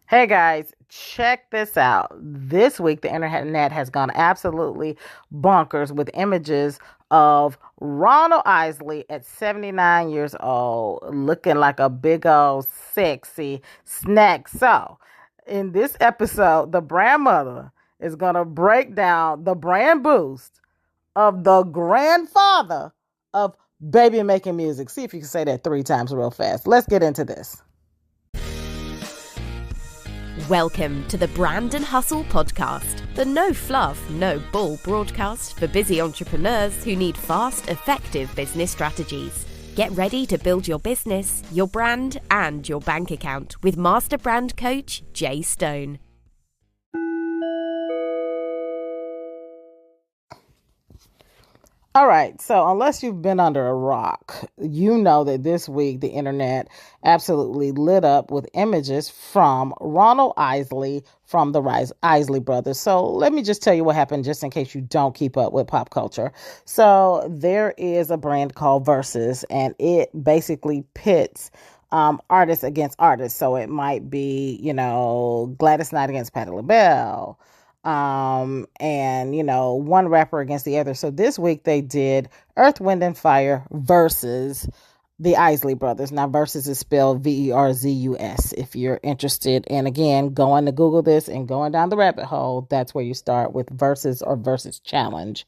Hey guys, check this out. This week, the internet has gone absolutely bonkers with images of Ronald Isley at 79 years old, looking like a big old sexy snack. So, in this episode, the brand mother is going to break down the brand boost of the grandfather of baby making music. See if you can say that three times real fast. Let's get into this. Welcome to the Brand and Hustle podcast, the no fluff, no bull broadcast for busy entrepreneurs who need fast, effective business strategies. Get ready to build your business, your brand, and your bank account with Master Brand Coach Jay Stone. All right, so unless you've been under a rock, you know that this week the internet absolutely lit up with images from Ronald Isley from the Isley brothers. So let me just tell you what happened just in case you don't keep up with pop culture. So there is a brand called Verzus, and it basically pits artists against artists. So it might be, Gladys Knight against Patti LaBelle, and one rapper against the other. So this week they did Earth, Wind and Fire versus the Isley brothers. Now Versus is spelled Verzus if you're interested. And again, going to Google this and going down the rabbit hole, that's where you start with Versus or Versus Challenge.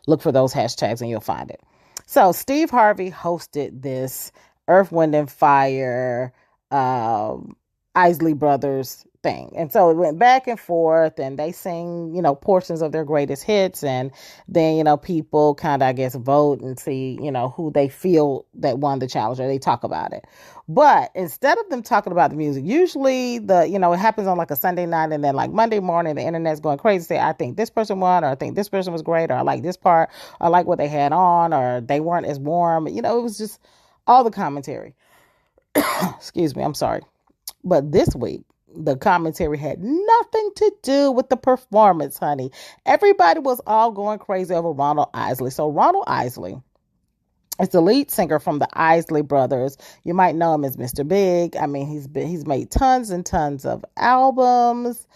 Look for those hashtags and you'll find it. So Steve Harvey hosted this Earth, Wind and Fire Isley brothers thing. And so it went back and forth and they sing, portions of their greatest hits. And then, people kind of, I guess, vote and see, who they feel that won the challenge, or they talk about it. But instead of them talking about the music, usually it happens on like a Sunday night, and then like Monday morning, the internet's going crazy. Say, I think this person won, or I think this person was great, or I like this part, or I like what they had on, or they weren't as warm. It was just all the commentary. Excuse me. I'm sorry. But this week, the commentary had nothing to do with the performance, honey. Everybody was all going crazy over Ronald Isley. So Ronald Isley is the lead singer from the Isley Brothers. You might know him as Mr. Big. I mean, he's made tons and tons of albums.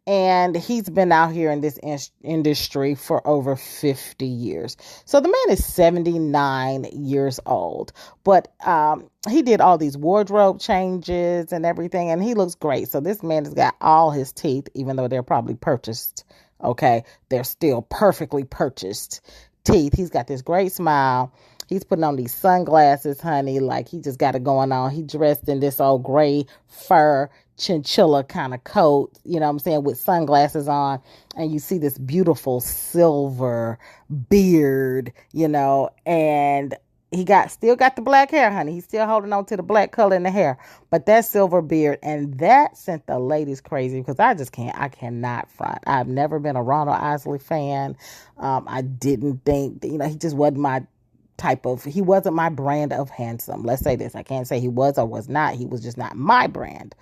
And he's been out here in this industry for over 50 years. So the man is 79 years old. But he did all these wardrobe changes and everything. And he looks great. So this man has got all his teeth, even though they're probably purchased. Okay. They're still perfectly purchased teeth. He's got this great smile. He's putting on these sunglasses, honey, like he just got it going on. He dressed in this old gray fur chinchilla kind of coat, with sunglasses on. And you see this beautiful silver beard, and he still got the black hair, honey. He's still holding on to the black color in the hair, but that silver beard, and that sent the ladies crazy because I cannot front. I've never been a Ronald Isley fan. I didn't think, he just wasn't my he wasn't my brand of handsome. Let's say this. I can't say he was or was not. He was just not my brand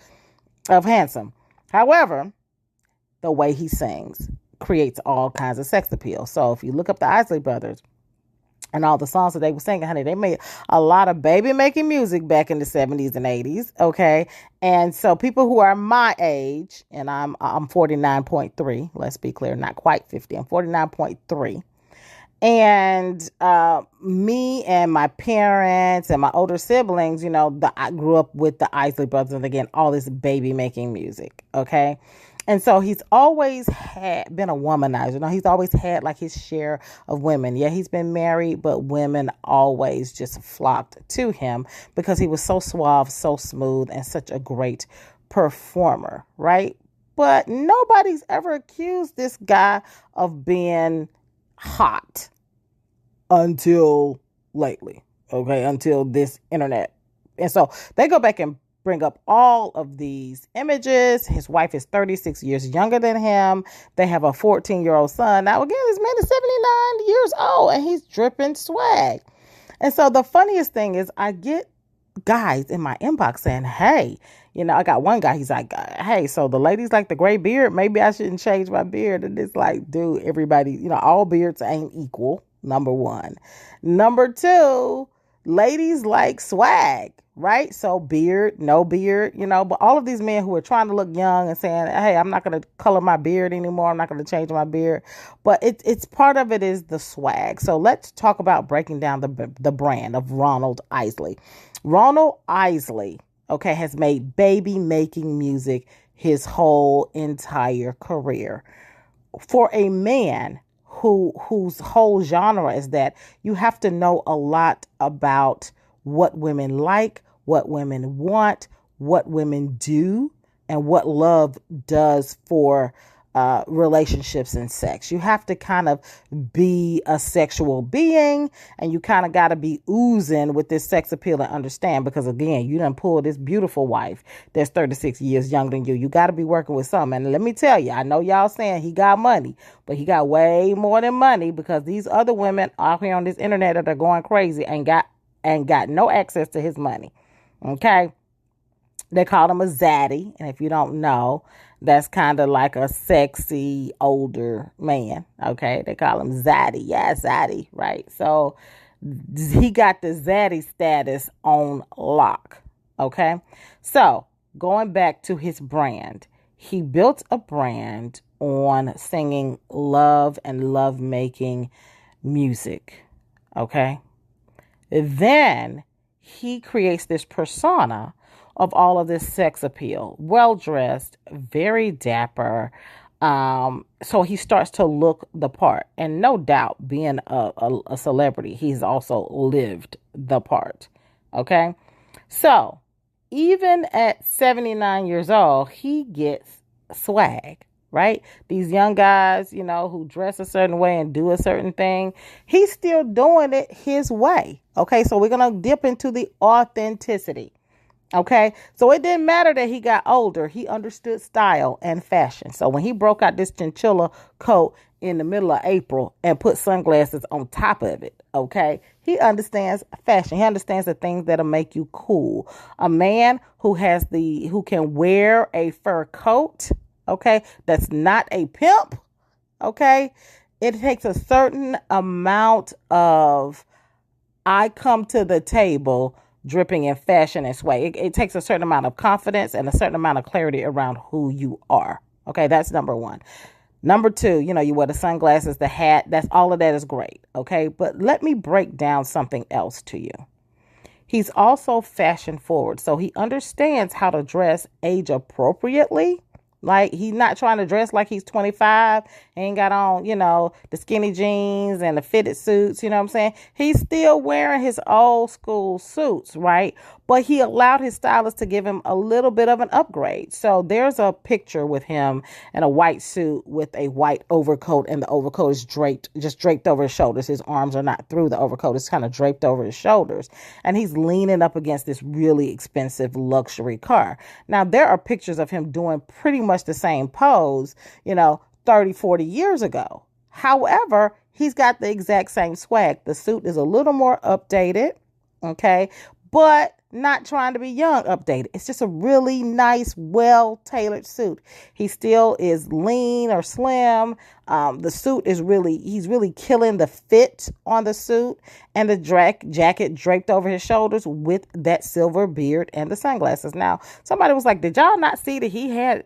of handsome. However, the way he sings creates all kinds of sex appeal. So if you look up the Isley Brothers and all the songs that they were singing, honey, they made a lot of baby making music back in the 70s and 80s. Okay. And so people who are my age, and I'm 49.3, let's be clear, not quite 50. I'm 49.3. And me and my parents and my older siblings, I grew up with the Isley Brothers, and again, all this baby making music, okay? And so he's always been a womanizer. He's always had like his share of women. Yeah, he's been married, but women always just flocked to him because he was so suave, so smooth, and such a great performer, right? But nobody's ever accused this guy of being hot until lately, okay, until this internet. And so they go back and bring up all of these images. His wife is 36 years younger than him. They have a 14-year-old son. Now, again, this man is 79 years old and he's dripping swag. And so the funniest thing is I get guys in my inbox saying, hey, I got one guy, he's like, hey, so the ladies like the gray beard, maybe I shouldn't change my beard. And it's like, dude, everybody, all beards ain't equal, number one. Number two, ladies like swag, right? So beard, no beard, but all of these men who are trying to look young and saying, hey, I'm not going to color my beard anymore. I'm not going to change my beard. But it's part of it is the swag. So let's talk about breaking down the brand of Ronald Isley. Ronald Isley, okay, has made baby making music his whole entire career. For a man whose whole genre is that you have to know a lot about what women like, what women want, what women do, and what love does for relationships and sex. You have to kind of be a sexual being, and you kind of got to be oozing with this sex appeal and understand, because again, you done pull this beautiful wife that's 36 years younger than you. You got to be working with something. And let me tell you, I know y'all saying he got money, but he got way more than money, because these other women out here on this internet that are going crazy ain't got no access to his money. Okay. They call him a Zaddy. And if you don't know, that's kind of like a sexy older man. Okay. They call him Zaddy. Yeah, Zaddy. Right. So he got the Zaddy status on lock. Okay. So going back to his brand, he built a brand on singing love and love-making music. Okay. Then he creates this persona of all of this sex appeal, well-dressed, very dapper. So he starts to look the part. And no doubt, being a celebrity, he's also lived the part. Okay? So even at 79 years old, he gets swag, right? These young guys, who dress a certain way and do a certain thing, he's still doing it his way. Okay? So we're going to dip into the authenticity. Okay, so it didn't matter that he got older. He understood style and fashion. So when he broke out this chinchilla coat in the middle of April and put sunglasses on top of it, okay, he understands fashion. He understands the things that'll make you cool. A man who can wear a fur coat, okay, that's not a pimp, okay, it takes a certain amount of I come to the table dripping in fashion and swag. It takes a certain amount of confidence and a certain amount of clarity around who you are. Okay, that's number one. Number two, you wear the sunglasses, the hat. That's all of that is great. Okay, but let me break down something else to you. He's also fashion forward. So he understands how to dress age appropriately. Like, he's not trying to dress like he's 25. He ain't got on, the skinny jeans and the fitted suits. You know what I'm saying? He's still wearing his old school suits, right? But he allowed his stylist to give him a little bit of an upgrade. So there's a picture with him in a white suit with a white overcoat, and the overcoat is draped over his shoulders. His arms are not through the overcoat. It's kind of draped over his shoulders. And he's leaning up against this really expensive luxury car. Now, there are pictures of him doing pretty much the same pose, 30, 40 years ago. However, he's got the exact same swag. The suit is a little more updated, okay, but not trying to be young updated. It's just a really nice, well-tailored suit. He still is lean or slim. The suit he's really killing the fit on the suit, and the jacket draped over his shoulders with that silver beard and the sunglasses. Now, somebody was like, did y'all not see that he had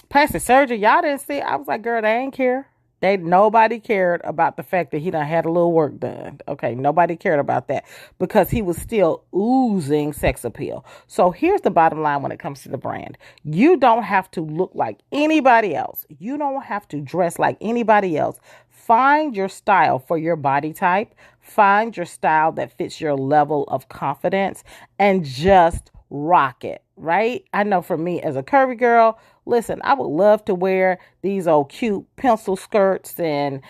plastic surgery? Y'all didn't see it? I was like, girl, they ain't care. Nobody cared about the fact that he done had a little work done. Okay, nobody cared about that, because he was still oozing sex appeal. So here's the bottom line when it comes to the brand. You don't have to look like anybody else. You don't have to dress like anybody else. Find your style for your body type. Find your style that fits your level of confidence, and just rock it, right? I know for me as a curvy girl, listen, I would love to wear these old cute pencil skirts and,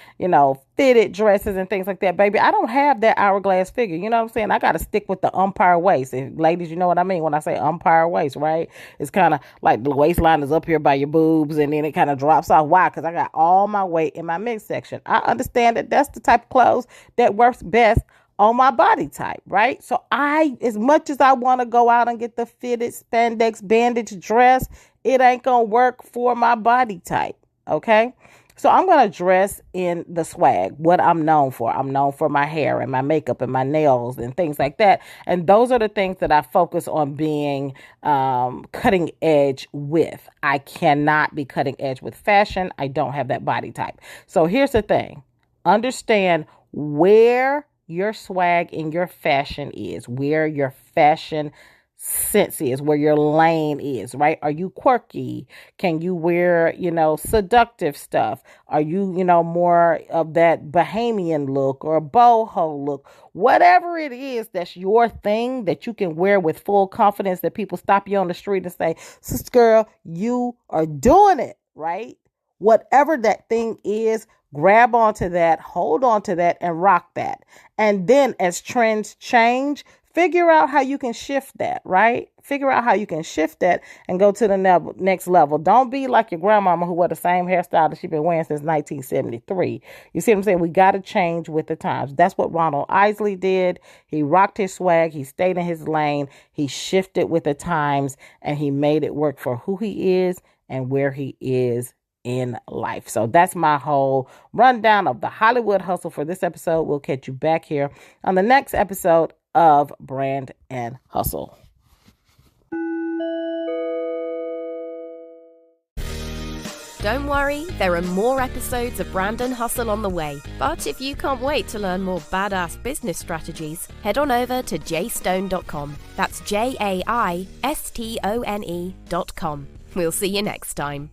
fitted dresses and things like that, baby. I don't have that hourglass figure. You know what I'm saying? I got to stick with the umpire waist. And ladies, you know what I mean when I say umpire waist, right? It's kind of like the waistline is up here by your boobs, and then it kind of drops off. Why? Because I got all my weight in my midsection. I understand that that's the type of clothes that works best on my body type, right? So as much as I want to go out and get the fitted spandex bandage dress, it ain't going to work for my body type, okay? So I'm going to dress in the swag, what I'm known for. I'm known for my hair and my makeup and my nails and things like that. And those are the things that I focus on being cutting edge with. I cannot be cutting edge with fashion. I don't have that body type. So here's the thing. Understand where your swag and your fashion is, where your fashion sense is, where your lane is, right? Are you quirky? Can you wear, seductive stuff? Are you, more of that bohemian look or a boho look? Whatever it is that's your thing that you can wear with full confidence that people stop you on the street and say, "Sister girl, you are doing it," right? Whatever that thing is, grab onto that, hold on to that, and rock that. And then as trends change, figure out how you can shift that, right? Figure out how you can shift that and go to the next level. Don't be like your grandmama who wore the same hairstyle that she's been wearing since 1973. You see what I'm saying? We got to change with the times. That's what Ronald Isley did. He rocked his swag. He stayed in his lane. He shifted with the times, and he made it work for who he is and where he is in life. So that's my whole rundown of the Hollywood hustle for this episode. We'll catch you back here on the next episode of Brand and Hustle. Don't worry, there are more episodes of Brand and Hustle on the way. But if you can't wait to learn more badass business strategies, head on over to jaistone.com. That's JAISTONE.com. We'll see you next time.